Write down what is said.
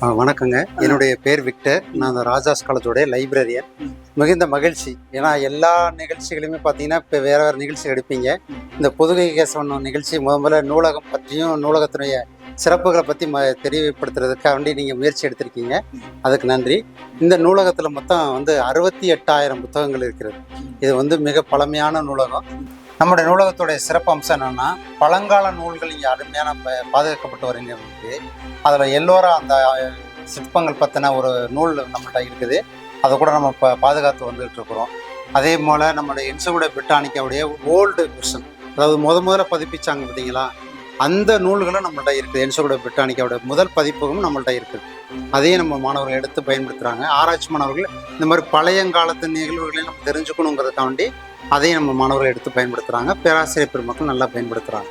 வணக்கங்க. என்னுடைய பேர் விக்டர். நான் அந்த ராஜாஸ் காலேஜோடைய லைப்ரரியன். மிகுந்த மகிழ்ச்சி. ஏன்னா எல்லா நிகழ்ச்சிகளையுமே பார்த்தீங்கன்னா இப்போ வேறு வேறு நிகழ்ச்சி எடுப்பீங்க. இந்த புதுகை கேசவன் நிகழ்ச்சி முதல்ல நூலகம் பற்றியும் நூலகத்தினுடைய சிறப்புகளை பற்றி தெரியப்படுத்துறதுக்காண்டி நீங்கள் முயற்சி எடுத்திருக்கீங்க. அதுக்கு நன்றி. இந்த நூலகத்தில் மொத்தம் 68,000 புத்தகங்கள் இருக்கிறது. இது மிக பழமையான நூலகம். நம்முடைய நூலகத்துடைய சிறப்பு அம்சம் என்னென்னா, பழங்கால நூல்கள் இங்கே அருமையான பாதுகாக்கப்பட்டு வருகிறது. அதில் எல்லோரா அந்த சிற்பங்கள் பற்றின ஒரு நூல் நம்மள்கிட்ட இருக்குது. அதை கூட நம்ம இப்போ பாதுகாத்து வந்துகிட்டு இருக்கிறோம். அதே போல் நம்மளுடைய என்சைக்ளோபீடியா பிரிட்டானிக்காவுடைய ஓல்டு வெர்ஷன், அதாவது முதல்ல பதிப்பிச்சாங்க பார்த்தீங்களா, அந்த நூல்களும் நம்மள்கிட்ட இருக்குது. என்சைக்ளோபீடியா பிரிட்டானிக்காவுடைய முதல் பதிப்பகம் நம்மள்கிட்ட இருக்குது. அதையும் நம்ம மாணவர்கள் எடுத்து பயன்படுத்துகிறாங்க. ஆராய்ச்சி மாணவர்கள் இந்த மாதிரி பழையங்காலத்து நிகழ்வுகளையும் நம்ம தெரிஞ்சுக்கணுங்கிறதுக்காண்டி அதையும் நம்ம மாணவர்கள் எடுத்து பயன்படுத்துகிறாங்க. பேராசிரியர் பெருமக்கள் நல்லா பயன்படுத்துகிறாங்க.